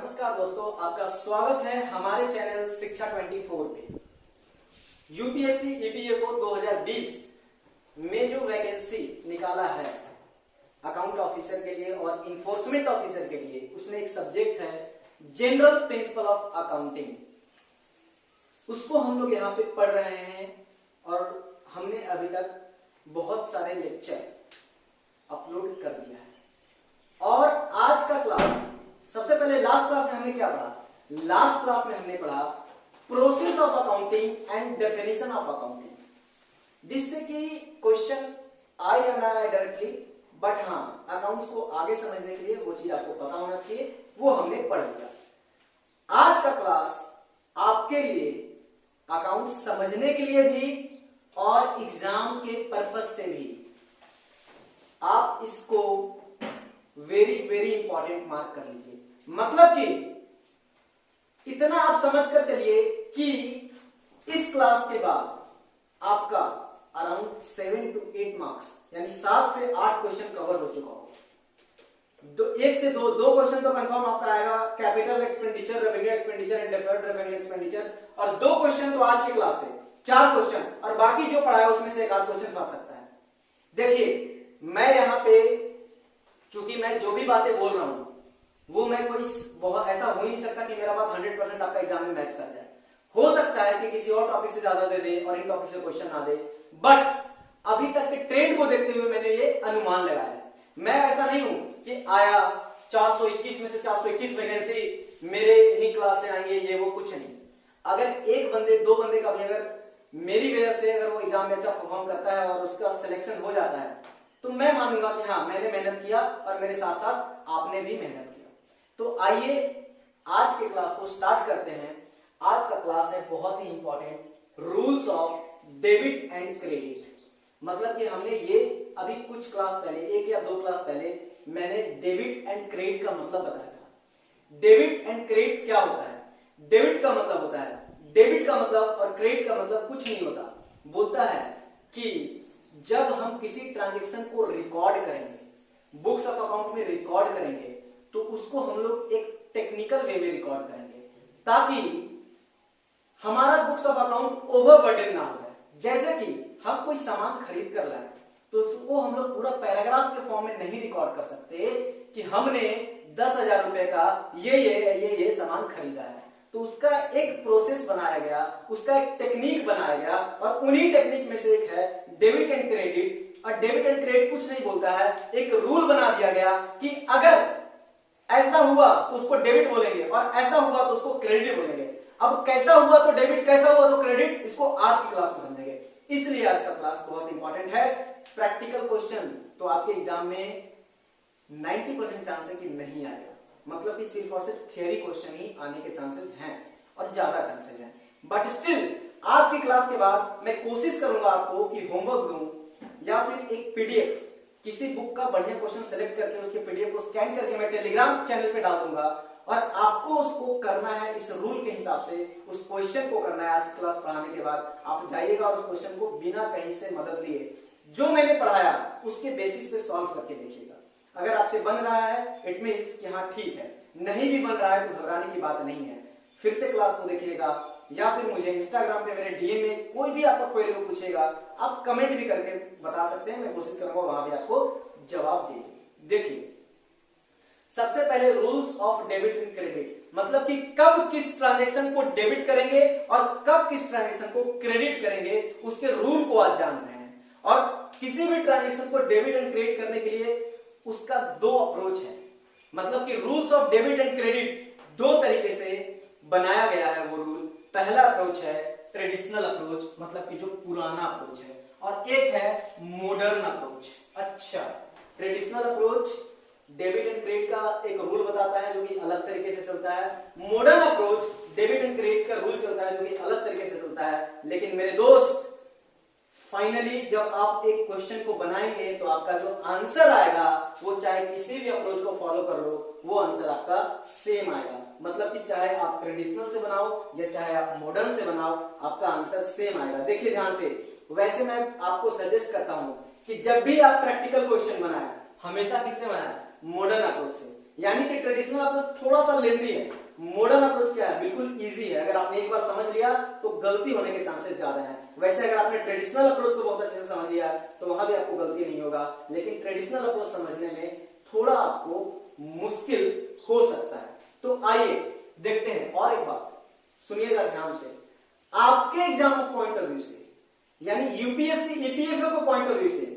नमस्कार दोस्तों, आपका स्वागत है हमारे चैनल शिक्षा 24 पे। यूपीएससी ईपीएफओ 2020 में जो वैकेंसी निकाला है अकाउंट ऑफिसर के लिए और इन्फोर्समेंट ऑफिसर के लिए, उसमें एक सब्जेक्ट है जनरल प्रिंसिपल ऑफ अकाउंटिंग। उसको हम लोग यहाँ पे पढ़ रहे हैं और हमने अभी तक बहुत सारे लेक्चर अपलोड कर दिया है। और आज का क्लास, सबसे पहले लास्ट क्लास में हमने क्या पढ़ा? लास्ट क्लास में हमने पढ़ा process of accounting and definition of accounting, जिससे कि क्वेश्चन आए या ना आए डायरेक्टली, बट हाँ अकाउंट्स को आगे समझने के लिए वो चीज आपको पता होना चाहिए, वो हमने पढ़ लिया। आज का क्लास आपके लिए अकाउंट समझने के लिए भी और एग्जाम के पर्पस से भी आप इसको वेरी वेरी इंपॉर्टेंट मार्क कर लीजिए। मतलब कि इतना आप समझ कर चलिए कि इस क्लास के बाद आपका अराउंड 7 to 8 मार्क्स यानी 7 से 8 क्वेश्चन कवर हो चुका होगा। एक से दो क्वेश्चन तो कंफर्म आपका आएगा, capital expenditure, revenue expenditure and deferred revenue expenditure, और 2 क्वेश्चन तो आज के क्लास से 4 क्वेश्चन, और बाकी जो पढ़ा है उसमें से एक आध क्वेश्चन फंस सकता है। देखिए मैं यहाँ पे चूंकि मैं जो भी बातें बोल रहा हूं वो मैं कोई बहुत ऐसा हो ही नहीं सकता कि मेरा बात 100% आपका एग्जाम में मैच कर जाए। हो सकता है कि किसी और टॉपिक से ज्यादा दे दे और इन टॉपिक से क्वेश्चन ना दे, बट अभी तक के ट्रेंड को देखते हुए मैंने ये अनुमान लगाया है। मैं ऐसा नहीं हूं कि आया 421 में से 421 वैकेंसी मेरे ही क्लास से आएंगे, ये वो कुछ नहीं। अगर एक बंदे 2 बंदे का भी अगर मेरी वजह से अगर वो एग्जाम में अच्छा परफॉर्म करता है और उसका सिलेक्शन हो जाता है तो मैं मानूंगा कि हाँ मैंने मेहनत किया और मेरे साथ साथ आपने भी मेहनत किया। तो आइए आज के क्लास को स्टार्ट करते हैं। आज का क्लास है बहुत ही important, rules of debit and credit. मतलब कि हमने ये अभी कुछ क्लास पहले, 1 या 2 क्लास पहले मैंने डेबिट एंड क्रेडिट का मतलब बताया था। डेबिट एंड क्रेडिट क्या होता है? डेबिट का मतलब होता है, डेबिट का मतलब और क्रेडिट का मतलब कुछ नहीं होता। बोलता है कि जब हम किसी ट्रांजैक्शन को रिकॉर्ड करेंगे, बुक्स ऑफ अकाउंट में रिकॉर्ड करेंगे, तो उसको हम लोग एक टेक्निकल वे में रिकॉर्ड करेंगे ताकि हमारा बुक्स ऑफ अकाउंट ओवरबर्डन ना हो जाए। जैसे कि हम कोई सामान खरीद कर लाए तो उसको हम लोग पूरा पैराग्राफ के फॉर्म में नहीं रिकॉर्ड कर सकते कि हमने 10,000 रुपए का ये सामान खरीदा है। तो उसका एक प्रोसेस बनाया गया, उसका एक टेक्निक बनाया गया, और उन्हीं टेक्निक में से एक है डेबिट एंड क्रेडिट। और डेबिट एंड क्रेडिट कुछ नहीं बोलता है, एक रूल बना दिया गया कि अगर ऐसा हुआ तो उसको डेबिट बोलेंगे और ऐसा हुआ तो उसको क्रेडिट बोलेंगे। अब कैसा हुआ तो डेबिट, कैसा हुआ तो क्रेडिट, इसको आज की क्लास में समझेंगे। इसलिए आज का क्लास बहुत इंपॉर्टेंट है। प्रैक्टिकल क्वेश्चन तो आपके एग्जाम में 90% चांस है कि नहीं आएगा, मतलब कि सिर्फ और सिर्फ थियरी क्वेश्चन ही आने के चांसेस हैं और ज्यादा चांसेस हैं। बट स्टिल आज की क्लास के बाद मैं कोशिश करूंगा आपको कि होमवर्क दूं या फिर एक पीडीएफ, किसी बुक का बढ़िया क्वेश्चन सेलेक्ट करके उसके पीडीएफ को स्कैन करके मैं टेलीग्राम चैनल पे डाल दूंगा, और आपको उसको करना है इस रूल के हिसाब से, उस क्वेश्चन को करना है। आज की क्लास पढ़ाने के बाद आप जाइएगा और उस क्वेश्चन को बिना कहीं से मदद लिए जो मैंने पढ़ाया उसके बेसिस पे सॉल्व करके देखिएगा। अगर आपसे बन रहा है इट मीन्स कि हाँ ठीक है, नहीं भी बन रहा है तो घबराने की बात नहीं है। फिर से क्लास को देखिएगा या फिर मुझे इंस्टाग्राम पे मेरे डीएम में कोई भी आपका क्वेरी को पूछेगा, आप कमेंट भी करके बता सकते हैं, मैं कोशिश करूंगा वहां भी आपको जवाब दे। देखिए सबसे पहले rules of debit and credit, मतलब कि कब किस ट्रांजैक्शन को डेबिट करेंगे और कब किस ट्रांजैक्शन को क्रेडिट करेंगे, उसके रूल को आज जान रहे हैं। और किसी भी ट्रांजैक्शन को डेबिट एंड क्रेडिट करने के लिए उसका 2 अप्रोच है। मतलब कि rules of debit and credit 2 तरीके से बनाया गया है वो रूल। पहला अप्रोच है ट्रेडिशनल अप्रोच, मतलब कि जो पुराना अप्रोच है, और एक है मॉडर्न अप्रोच। अच्छा, traditional approach debit and credit का एक रूल बताता है जो कि अलग तरीके से चलता है। Modern approach debit and credit का रूल चलता है जो कि अलग तरीके से चलता है। लेकिन मेरे दोस्त फाइनली जब आप एक क्वेश्चन को बनाएंगे तो आपका जो आंसर आएगा वो चाहे किसी भी अप्रोच को फॉलो कर लो, वो आंसर आपका सेम आएगा। मतलब कि चाहे आप ट्रेडिशनल से बनाओ या चाहे आप मॉडर्न से बनाओ, आपका आंसर सेम आएगा। देखिए ध्यान से, वैसे मैं आपको सजेस्ट करता हूं कि जब भी आप प्रैक्टिकल क्वेश्चन बनाए हमेशा किससे बनाए? मॉडर्न अप्रोच से। यानी कि ट्रेडिशनल अप्रोच थोड़ा सा लेंदी है, मॉडर्न अप्रोच क्या है, बिल्कुल इजी है। अगर आपने एक बार समझ लिया तो गलती होने के चांसेस ज्यादा हैं। वैसे अगर आपने ट्रेडिशनल अप्रोच को बहुत अच्छे से समझ लिया तो वहां भी आपको गलती नहीं होगा, लेकिन ट्रेडिशनल अप्रोच समझने में थोड़ा आपको मुश्किल हो सकता है। तो आइए देखते हैं। और एक बात सुनिएगा ध्यान से, आपके एग्जाम पॉइंट ऑफ व्यू से, यानी यूपीएससी ईपीएफओ को पॉइंट ऑफ व्यू से,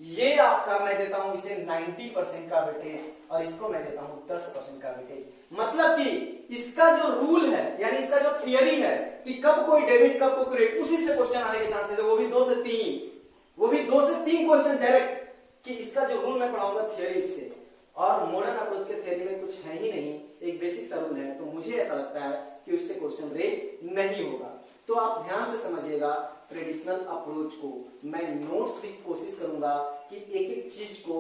ये आपका मैं देता हूं इसे 90% का वेटेज और इसको मैं देता हूं 10% का वेटेज। मतलब कि इसका जो रूल है, यानी इसका जो थियरी है कि कब कोई डेबिट कब कोई क्रेडिट, उसी से क्वेश्चन आने के चांसेस है, वो भी 2 से 3 क्वेश्चन डायरेक्ट, कि इसका जो रूल मैं पढ़ाऊंगा थियरी से। और मॉडर्न अप्रोच के थियरी में कुछ है ही नहीं, एक बेसिक सा रूल है, तो मुझे ऐसा लगता है कि उससे क्वेश्चन रेज नहीं होगा। तो आप ध्यान से समझिएगा ट्रेडिशनल अप्रोच को। मैं नोट्स की कोशिश करूंगा कि एक एक चीज को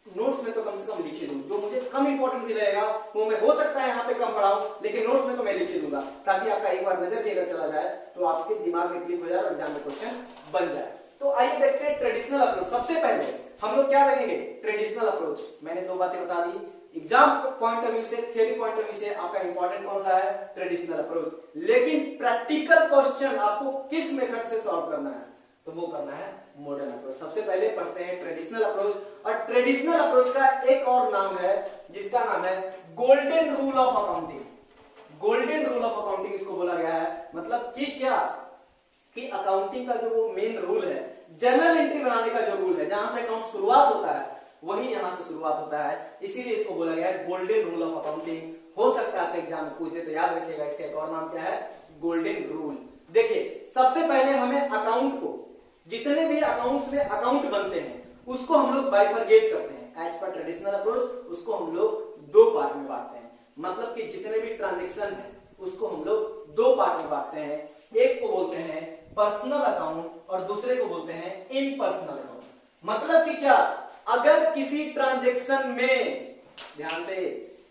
नोट्स में तो कम से कम लिखे दूं, जो मुझे कम इंपॉर्टेंट भी रहेगा वो मैं हो सकता है यहाँ पे कम पढ़ाऊं, लेकिन नोट्स में तो मैं लिखे दूंगा, ताकि आपका एक बार नजर भी अगर चला जाए तो आपके दिमाग में क्लिक हो जाए और एग्जाम में क्वेश्चन बन जाए। तो आइए देखते हैं ट्रेडिशनल अप्रोच। सबसे पहले हम लोग क्या देखेंगे, ट्रेडिशनल अप्रोच। मैंने 2 बातें बता दी, एग्जाम पॉइंट ऑफ व्यू से, थियरी पॉइंट ऑफ व्यू से आपका इंपॉर्टेंट कौन सा है, ट्रेडिशनल अप्रोच। लेकिन प्रैक्टिकल क्वेश्चन आपको किस मेथड से सॉल्व करना है, तो वो करना है मॉडर्न अप्रोच। सबसे पहले पढ़ते हैं ट्रेडिशनल अप्रोच। और ट्रेडिशनल अप्रोच का एक और नाम है जिसका नाम है golden rule of accounting. Golden rule of accounting इसको बोला गया है। मतलब कि क्या, कि अकाउंटिंग का जो वो मेन रूल है, जर्नल एंट्री बनाने का जो रूल है, जहां से अकाउंट शुरुआत होता है वही यहां से शुरुआत होता है, इसीलिए इसको बोला गया है गोल्डन रूल ऑफ अकाउंटिंग। हो सकता है आपके एग्जाम में पूछ दे तो याद रखिएगा, इसका एक और नाम क्या है, गोल्डन रूल। देखिए सबसे पहले हमें अकाउंट को, जितने भी अकाउंट्स में अकाउंट बनते हैं उसको हम लोग बाइफरगेट करते हैं। एज पर ट्रेडिशनल अप्रोच उसको हम लोग 2 पार्ट में बांटते हैं। मतलब कि जितने भी ट्रांजेक्शन है उसको हम लोग 2 पार्ट में बांटते हैं। एक को बोलते हैं पर्सनल अकाउंट और दूसरे को बोलते हैं इम्पर्सनल अकाउंट। मतलब कि क्या, अगर किसी ट्रांजेक्शन में, ध्यान से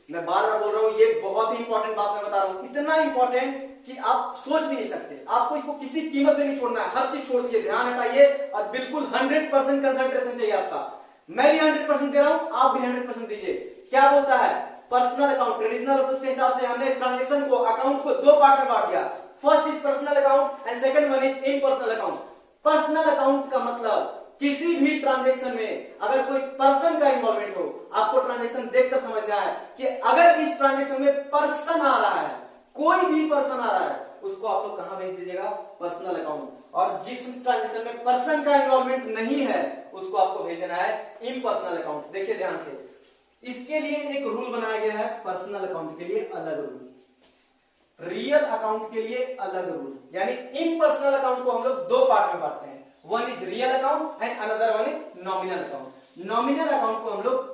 मैं बार बार बोल रहा हूं, ये बहुत ही इंपॉर्टेंट बात मैं बता रहा हूं, इतना इंपॉर्टेंट कि आप सोच भी नहीं सकते। आपको इसको किसी कीमत पे नहीं छोड़ना है, हर चीज छोड़ दीजिए, ध्यान हटाइए और बिल्कुल 100% कंसंट्रेशन चाहिए आपका। मैं भी 100% दे रहा हूं, आप भी 100% दीजिए। क्या बोलता है, पर्सनल अकाउंट ट्रेडिशनल अप्रोच के हिसाब से हमने ट्रांजेक्शन को, अकाउंट को 2 पार्ट में बांट दिया। First is personal account and second one is impersonal account. Personal account का मतलब किसी भी ट्रांजेक्शन में अगर कोई पर्सन का इन्वॉल्वमेंट हो, आपको ट्रांजेक्शन देखकर समझना है कि अगर इस ट्रांजेक्शन में पर्सन आ रहा है, कोई भी पर्सन आ रहा है, उसको आप लोग कहां भेज दीजिएगा, पर्सनल अकाउंट। और जिस ट्रांजेक्शन में पर्सन का इन्वॉल्वमेंट नहीं है उसको आपको भेजना है इम्पर्सनल अकाउंट। देखिए ध्यान से, इसके लिए एक रूल बनाया गया है, पर्सनल अकाउंट के लिए अलग रूल, रियल अकाउंट के लिए अलग रूल। यानी इम्पर्सनल अकाउंट को हम लोग 2 पार्ट में बांटते हैं, one is real account and another one is nominal account. Nominal account को हम लोग,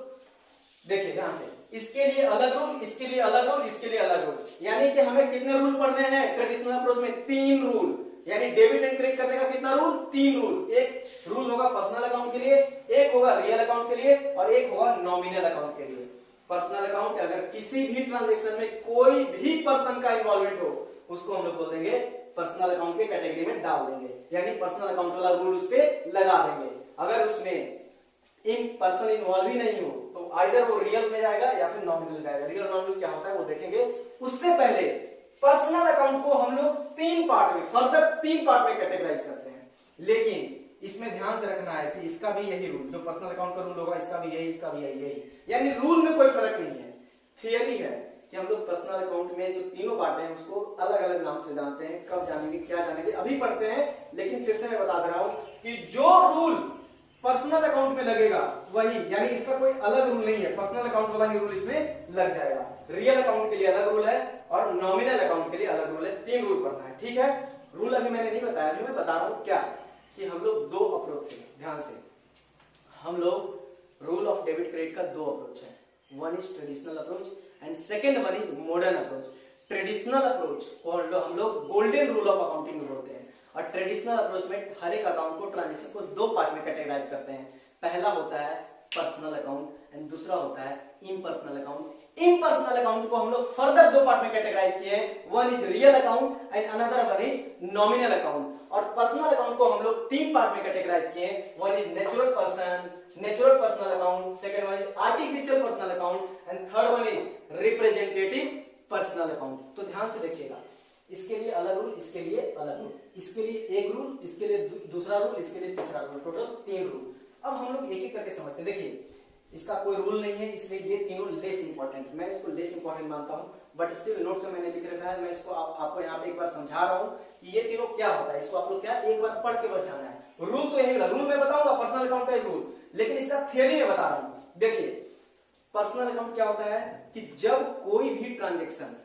देखिए ध्यान से, इसके लिए अलग रूल, इसके लिए अलग रूल, इसके लिए अलग रूल। यानी कि हमें कितने रूल पढ़ने हैं ट्रेडिशनल अप्रोच में, 3 रूल। यानी डेबिट एंड क्रेडिट करने का कितना रूल, 3 रूल। एक रूल होगा पर्सनल अकाउंट के लिए, एक होगा रियल अकाउंट के लिए और एक होगा नॉमिनल अकाउंट के लिए। पर्सनल अकाउंट, अगर किसी भी ट्रांजेक्शन में कोई भी पर्सन का इन्वॉल्वमेंट हो उसको हम लोग बोल देंगे पर्सनल अकाउंट के कैटेगरी में डाल देंगे, यानी पर्सनल अकाउंट वाला रूल उस पे लगा देंगे। अगर उसमें पर्सन इन्वॉल्व ही नहीं हो तो आइदर वो रियल में जाएगा या फिर नॉमिनल में जाएगा। रियल नॉमिनल क्या होता है वो देखेंगे। उससे पहले पर्सनल अकाउंट को हम लोग 3 पार्ट में, फर्दर 3 पार्ट में कैटेगराइज करते हैं। लेकिन इसमें ध्यान से रखना है कि इसका भी यही रूल, जो पर्सनल अकाउंट का रूल होगा इसका भी यही, इसका भी यही। यानी रूल में कोई फर्क नहीं है, थियरी है कि हम लोग पर्सनल अकाउंट में जो तीनों बातें हैं उसको अलग अलग नाम से जानते हैं। कब जानेंगे, क्या जानेंगे, अभी पढ़ते हैं। लेकिन फिर से मैं बता दे रहा हूं कि जो रूल पर्सनल अकाउंट में लगेगा वही, यानी इसका कोई अलग रूल नहीं है, पर्सनल अकाउंट वाला ही रूल इसमें लग जाएगा। रियल अकाउंट के लिए अलग रूल है और नॉमिनल अकाउंट के लिए अलग रूल है। 3 रूल पढ़ना है, ठीक है। रूल अभी मैंने नहीं बताया, अभी मैं बता रहा हूं क्या, कि हम लोग 2 अप्रोच से, ध्यान से, हम लोग रूल ऑफ डेबिट क्रेडिट का 2 अप्रोच है। One is traditional approach and second one is modern approach. Traditional approach को हम लोग गोल्डन रूल ऑफ अकाउंटिंग बोलते हैं और ट्रेडिशनल अप्रोच में हर एक अकाउंट को, ट्रांजेक्शन को 2 पार्ट में कैटेगराइज करते हैं। पहला होता है पर्सनल अकाउंट एंड दूसरा होता है इम्पर्सनल अकाउंट। इम्पर्सनल अकाउंट को हम लोग फर्दर दो पार्ट में कैटेगराइज किए हैं, one is real account and another one is nominal account. और पर्सनल अकाउंट को हम लोग तीन पार्ट में कैटेगराइज किए हैं, one is natural personal account, second one is artificial personal account and third one is representative personal account. तो ध्यान से देखिएगा, इसके लिए अलग रूल, इसके लिए अलग रूल, इसके लिए एक रूल, इसके लिए दूसरा रूल, इसके लिए तीसरा रूल, टोटल 3 रूल। अब हम लोग एक एक करके समझते हैं। देखिए इसका कोई रूल नहीं है, इसलिए ये तीनों लेस इंपॉर्टेंट, मैं इसको लेस इंपॉर्टेंट मानता हूं, बट स्टिल नोट्स में मैंने लिख रखा है, मैं इसको आपको यहाँ पे एक बार समझा रहा हूं कि ये तीनों क्या होता है। इसको आप लोग क्या एक बार पढ़ के बस जाना है। रूल तो यही, रूल मैं बताऊंगा पर्सनल अकाउंट का एक रूल, लेकिन इसका थियरी में बता रहा हूं। देखिए पर्सनल अकाउंट क्या होता है कि जब कोई भी ट्रांजेक्शन,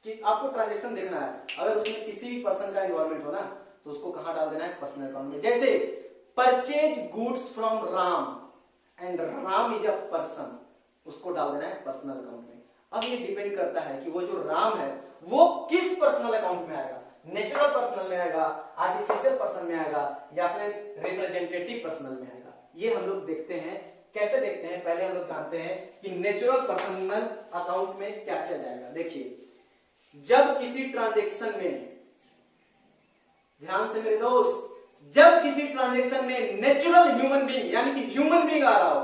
कि आपको ट्रांजेक्शन देखना है, अगर उसमें किसी भी पर्सन का इन्वॉल्वमेंट हो ना, तो उसको कहां डाल देना है, पर्सनल अकाउंट में। जैसे purchase goods from Ram and Ram is a person, उसको डाल देना है पर्सनल अकाउंट में। अब ये डिपेंड करता है कि वो जो राम है वो किस पर्सनल अकाउंट में आएगा, नेचुरल पर्सनल में आएगा, आर्टिफिशियल पर्सन में आएगा, या फिर रिप्रेजेंटेटिव पर्सनल में आएगा। ये हम लोग देखते हैं। कैसे देखते हैं, पहले हम लोग जानते हैं कि नेचुरल पर्सनल अकाउंट में क्या क्या जाएगा। देखिए जब किसी ट्रांजेक्शन में, ध्यान से मेरे दोस्त, जब किसी ट्रांजेक्शन में नेचुरल ह्यूमन बीइंग यानी कि ह्यूमन बीइंग आ रहा हो,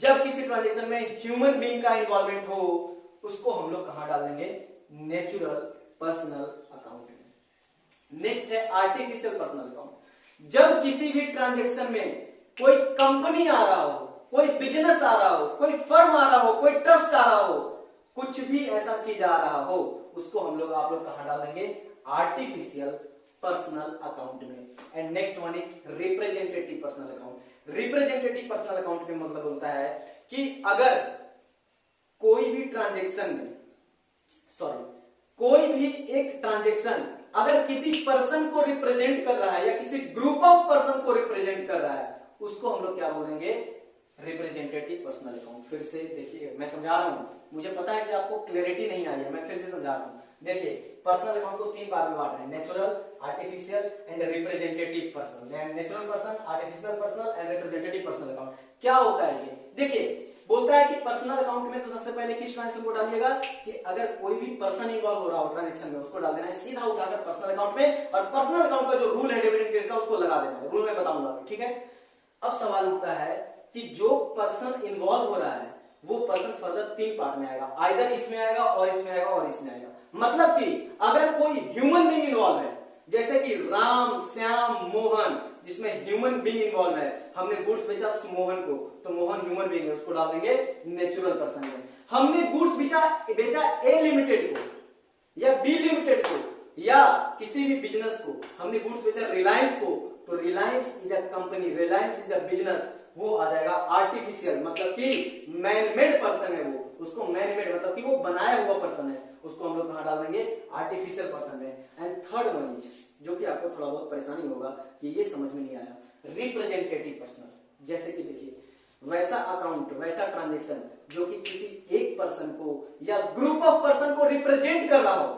जब किसी ट्रांजेक्शन में ह्यूमन बीइंग का इन्वॉल्वमेंट हो, उसको हम लोग कहां डाल देंगे, नेचुरल पर्सनल अकाउंट में। नेक्स्ट है आर्टिफिशियल पर्सनल अकाउंट। जब किसी भी ट्रांजेक्शन में कोई कंपनी आ रहा हो, कोई बिजनेस आ रहा हो, कोई फर्म आ रहा हो, कोई ट्रस्ट आ रहा हो, कुछ भी ऐसा चीज आ रहा हो, उसको हम लोग आप लोग कहां डाल देंगे, आर्टिफिशियल पर्सनल अकाउंट में। And next one is representative personal account. Representative personal account में मतलब होता है कि अगर कोई भी ट्रांजेक्शन में, कोई भी एक ट्रांजेक्शन अगर किसी पर्सन को रिप्रेजेंट कर रहा है या किसी ग्रुप ऑफ पर्सन को रिप्रेजेंट कर रहा है, उसको हम लोग क्या बोलेंगे, रिप्रेजेंटेटिव पर्सनल अकाउंट। फिर से देखिए मैं समझा रहा हूं, मुझे पता है कि आपको क्लैरिटी नहीं आई है, मैं फिर से समझा रहा हूं। देखिए पर्सनल अकाउंट को 3 भाग में बांट रहे हैं, natural, artificial and representative personal. Natural person, artificial personal and representative personal account क्या होता है ये। देखिए बोलता है कि पर्सनल अकाउंट में तो सबसे पहले किस ट्रांजेक्शन को डालिएगा, कि अगर कोई भी पर्सन इन्वॉल्व हो रहा हो ट्रांजेक्शन में, उसको डाल देना है सीधा उठाकर पर्सनल अकाउंट में, और पर्सनल अकाउंट का जो रूल है डिविडेंड क्रेडिट का, उसको लगा देना है। रूल में बताऊंगा, ठीक है। अब सवाल उठता है कि जो पर्सन इन्वॉल्व हो रहा है वो पर्सन फर्दर 3 पार्ट में आएगा, आइदर इसमें आएगा और इसमें आएगा और इसमें आएगा। मतलब कि अगर कोई ह्यूमन बीइंग इन्वॉल्व है, जैसे कि राम, श्याम, मोहन, जिसमें ह्यूमन बीइंग इन्वॉल्व है, हमने गुड्स बेचा मोहन को, तो मोहन ह्यूमन बीइंग है, उसको डाल देंगे नेचुरल पर्सन में। हमने गुड्स बेचा ए लिमिटेड को या बी लिमिटेड को या किसी भी बिजनेस को, हमने गुड्स बेचा रिलायंस को, तो Reliance is a company, Reliance is a business, वो आ जाएगा आर्टिफिशियल, मतलब कि मैन मेड पर्सन है वो, उसको मैन मेड मतलब कि वो बनाया हुआ पर्सन है, उसको हम लोग कहां डाल देंगे, आर्टिफिशियल पर्सन में। एंड थर्ड वन इज, जो कि आपको थोड़ा बहुत परेशानी होगा कि ये समझ में नहीं आया, रिप्रेजेंटेटिव पर्सनल। जैसे कि देखिए वैसा अकाउंट, वैसा ट्रांजेक्शन जो कि किसी एक पर्सन को या ग्रुप ऑफ पर्सन को रिप्रेजेंट कर रहा हो,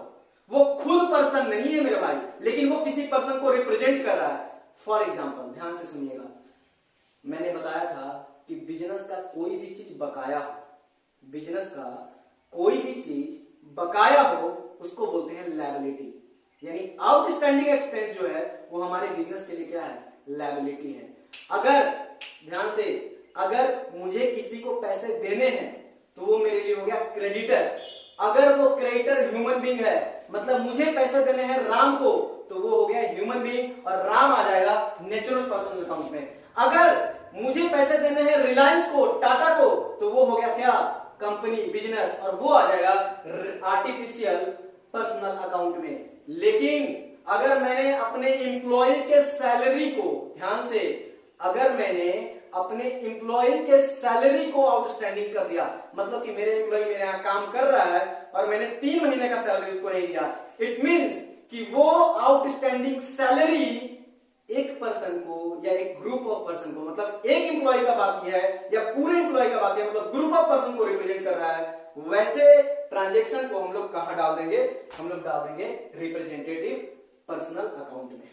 वो खुद पर्सन नहीं है मेरे भाई, लेकिन वो किसी पर्सन को रिप्रेजेंट कर रहा है। फॉर एग्जाम्पल ध्यान से सुनिएगा, मैंने बताया था कि बिजनेस का कोई भी चीज बकाया हो, बिजनेस का कोई भी चीज बकाया हो, उसको बोलते हैं लायबिलिटी, यानी आउटस्टैंडिंग एक्सपेंस जो है वो हमारे बिजनेस के लिए क्या है, लायबिलिटी है। अगर ध्यान से, अगर मुझे किसी को पैसे देने हैं तो वो मेरे लिए हो गया क्रेडिटर। अगर वो क्रेडिटर ह्यूमन बीइंग है, मतलब मुझे पैसे देने हैं राम को, तो वो हो गया ह्यूमन बीइंग और राम आ जाएगा नेचुरल पर्सनल अकाउंट में। अगर मुझे पैसे देने हैं रिलायंस को, टाटा को, तो वो हो गया क्या, कंपनी, बिजनेस, और वो आ जाएगा आर्टिफिशियल पर्सनल अकाउंट में। लेकिन अगर मैंने अपने एम्प्लॉय के सैलरी को, ध्यान से, अगर मैंने अपने एम्प्लॉय के सैलरी को आउटस्टैंडिंग कर दिया, मतलब कि मेरे एम्प्लॉय मेरे यहाँ काम कर रहा है और मैंने 3 महीने का सैलरी उसको नहीं दिया, इट मींस कि वो आउटस्टैंडिंग सैलरी एक पर्सन को या एक ग्रुप ऑफ पर्सन को, मतलब एक एम्प्लॉय का बाकी है या पूरे एम्प्लॉय का बाकी है, मतलब ग्रुप ऑफ पर्सन को रिप्रेजेंट कर रहा है, वैसे ट्रांजेक्शन को हम लोग कहां डाल देंगे, हम लोग डाल देंगे रिप्रेजेंटेटिव पर्सनल अकाउंट में।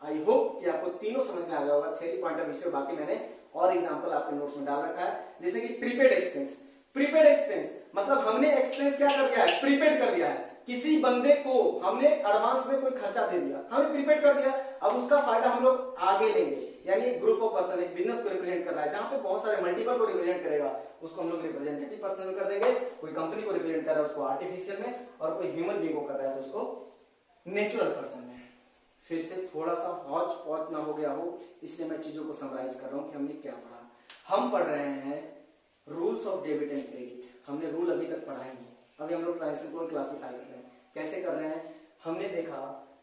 आई होप कि आपको तीनों समझ में आ गया होगा थ्योरी पॉइंट ऑफ व्यू से। बाकी मैंने और एग्जांपल आपके नोट्स में डाल रखा है, जैसे कि प्रीपेड एक्सपेंस। प्रीपेड एक्सपेंस मतलब हमने एक्सपेंस क्या कर दिया है, प्रीपेड कर दिया है। किसी बंदे को हमने एडवांस में कोई खर्चा दे दिया, हमने प्रीपेड कर दिया, अब उसका फायदा हम लोग आगे लेंगे। यानी ग्रुप ऑफ पर्सन एक बिजनेस को रिप्रेजेंट कर रहा है, जहां पे बहुत सारे मल्टीपल को रिप्रेजेंट करेगा, उसको हम लोग रिप्रेजेंटेटिव पर्सन कर देंगे। कोई कंपनी को रिप्रेजेंट कर रहा है उसको आर्टिफिशियल में, और कोई ह्यूमन बीइंग को कर रहा है तो उसको नेचुरल पर्सन में। फिर से थोड़ा सा हौच पौच ना हो गया हो, इसलिए मैं चीजों को समराइज कर रहा हूं कि हमने क्या पढ़ा। हम पढ़ रहे हैं rules of debit and credit. हमने रूल अभी तक पढ़ा ही नहीं, अभी हम लोग ट्रांजेक्शन को क्लासिफाई कर रहे हैं। कैसे कर रहे हैं, हमने देखा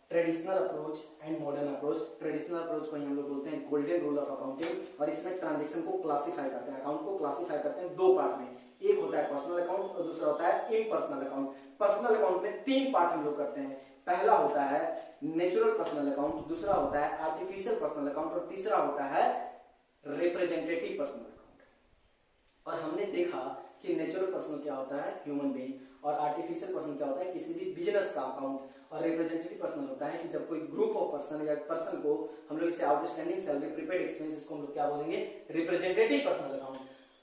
traditional approach and modern approach. Traditional approach को हम लोग बोलते हैं गोल्डन रूल ऑफ अकाउंटिंग, और इसमें ट्रांजेक्शन को क्लासिफाई करते हैं, अकाउंट को क्लासिफाई करते हैं दो पार्ट में। एक होता है पर्सनल अकाउंट और दूसरा होता है इम्पर्सनल अकाउंट। पर्सनल अकाउंट में तीन पार्ट हम लोग करते हैं। पहला होता है नेचुरल पर्सनल अकाउंट, दूसरा होता है आर्टिफिशियल पर्सनल अकाउंट, और तीसरा होता है रिप्रेजेंटेटिव पर्सनल अकाउंट। और हमने देखा कि नेचुरल पर्सन क्या होता है, ह्यूमन बीइंग, और आर्टिफिशियल पर्सन क्या होता है, किसी भी बिजनेस का अकाउंट, और रिप्रेजेंटेटिव पर्सन होता है कि जब कोई ग्रुप ऑफ पर्सन या पर्सन को हम लोग इसे आउटस्टैंडिंग सैलरी, प्रीपेड एक्सपेंसेस को हम लोग क्या बोलेंगे, रिप्रेजेंटेटिव पर्सनल अकाउंट।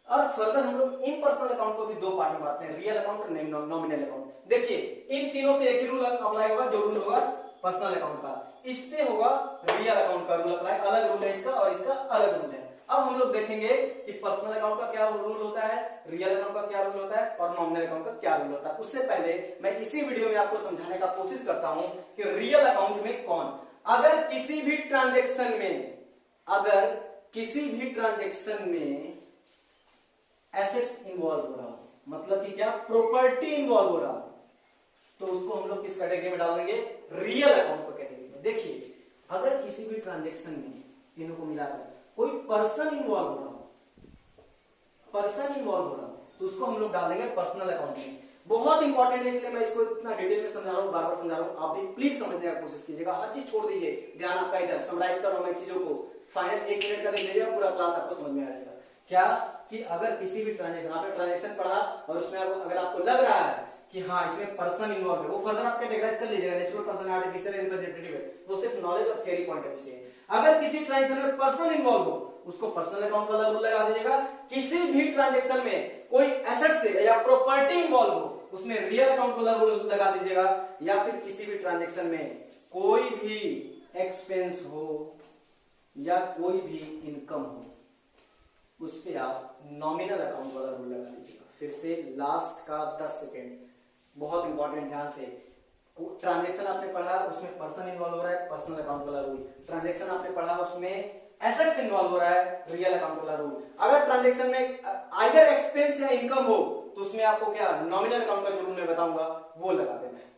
और फर्दर हम लोग इन पर्सनल अकाउंट को भी दो पार्ट में बांटते हैं, रियल अकाउंट और नॉमिनल अकाउंट। देखिए इन तीनों पे एक ही रूल अप्लाई होगा, जो रूल होगा पर्सनल अकाउंट का, इस पे होगा रियल अकाउंट का रूल अप्लाई। अलग रूल है इसका और इसका अलग रूल है। अब हम लोग देखेंगे कि पर्सनल अकाउंट का क्या रूल होता है, रियल अकाउंट का क्या रूल होता है, और नॉमिनल अकाउंट का क्या रूल होता है। उससे पहले मैं इसी वीडियो में आपको समझाने का कोशिश करता हूं कि रियल अकाउंट में कौन, अगर किसी भी ट्रांजेक्शन में एसेट्स इन्वॉल्व हो रहा हो, मतलब कि क्या, प्रॉपर्टी इन्वॉल्व हो रहा हो, तो उसको हम लोग किस कैटेगरी में डाल देंगे, रियल अकाउंट को कैटेगरी में। देखिए अगर किसी भी ट्रांजेक्शन में तीनों को मिलाकर कोई पर्सन इन्वॉल्व हो रहा हो, तो उसको हम लोग डाल देंगे पर्सनल अकाउंट में। बहुत इंपॉर्टेंट है, इसलिए मैं इसको इतना डिटेल में समझा रहा हूं, बार बार समझा रहा हूं। आप भी प्लीज समझने की कोशिश कीजिएगा, हर चीज छोड़ दीजिए, ध्यान आपका इधर। समराइज कर रहा हूं मैं चीजों को, फाइनल 1 मिनट का देख लीजिएगा, पूरा क्लास आपको समझ में आ जाएगा। क्या कि अगर किसी भी ट्रांजेक्शन, आपने ट्रांजेक्शन पढ़ा और उसमें अगर आपको लग रहा है कि हाँ इसमें पर्सन इन्वॉल्व है, वो फर्दर आप कैटेगराइज कर लीजिएगा, नेचुरल पर्सन, आर्टिफिशियल, रिप्रेजेंटेटिव है, वो सिर्फ नॉलेज और थियरी पॉइंट ऑफ व्यू से है। अगर किसी ट्रांजेक्शन में पर्सन इन्वॉल्व हो, उसको पर्सनल अकाउंट वाला रूल लगा दीजिएगा। किसी भी ट्रांजेक्शन में कोई एसेट से या प्रॉपर्टी इन्वॉल्व हो, उसमें रियल अकाउंट वाला रूल लगा दीजिएगा। या फिर किसी भी ट्रांजेक्शन में कोई भी एक्सपेंस हो या कोई भी इनकम हो, उस पे आप नॉमिनल अकाउंट वाला रूल लगा दीजिएगा। फिर से लास्ट का 10 सेकेंड, बहुत इंपॉर्टेंट, ध्यान से। ट्रांजैक्शन आपने पढ़ा, उसमें पर्सन इन्वॉल्व हो रहा है, पर्सनल अकाउंट वाला रूल। ट्रांजैक्शन आपने पढ़ा, उसमें एसेट्स इन्वॉल्व हो रहा है, रियल अकाउंट वाला रूल। अगर ट्रांजैक्शन में आइदर एक्सपेंस या इनकम हो, तो उसमें आपको क्या, नॉमिनल अकाउंट का जो रूल मैं बताऊंगा वो लगा देना है।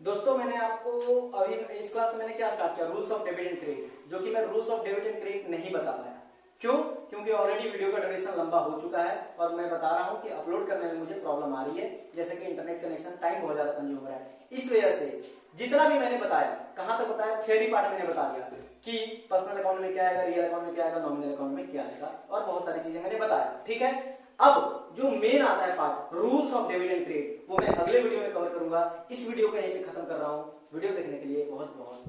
दोस्तों मैंने आपको अभी इस क्लास में मैंने क्या स्टार्ट किया, rules of debit and credit, जो कि मैं rules of debit and credit नहीं बता पाया। क्यों? क्योंकि ऑलरेडी वीडियो का ड्यूरेशन लंबा हो चुका है, और मैं बता रहा हूं कि अपलोड करने में मुझे प्रॉब्लम आ रही है, जैसे कि इंटरनेट कनेक्शन टाइम बहुत ज्यादा कंज्यूम हो रहा है। इस वजह से जितना भी मैंने बताया, कहां तक बताया, थियरी पार्ट मैंने बता दिया कि पर्सनल अकाउंट में क्या आएगा, रियल अकाउंट में क्या आएगा, नॉमिनल अकाउंट में क्या आएगा, और बहुत सारी चीजें मैंने बताया। ठीक है, अब जो मेन आता है part, rules of debit and credit, वो मैं अगले वीडियो में कवर करूंगा। इस वीडियो को यहीं पे खत्म कर रहा हूं। वीडियो देखने के लिए बहुत बहुत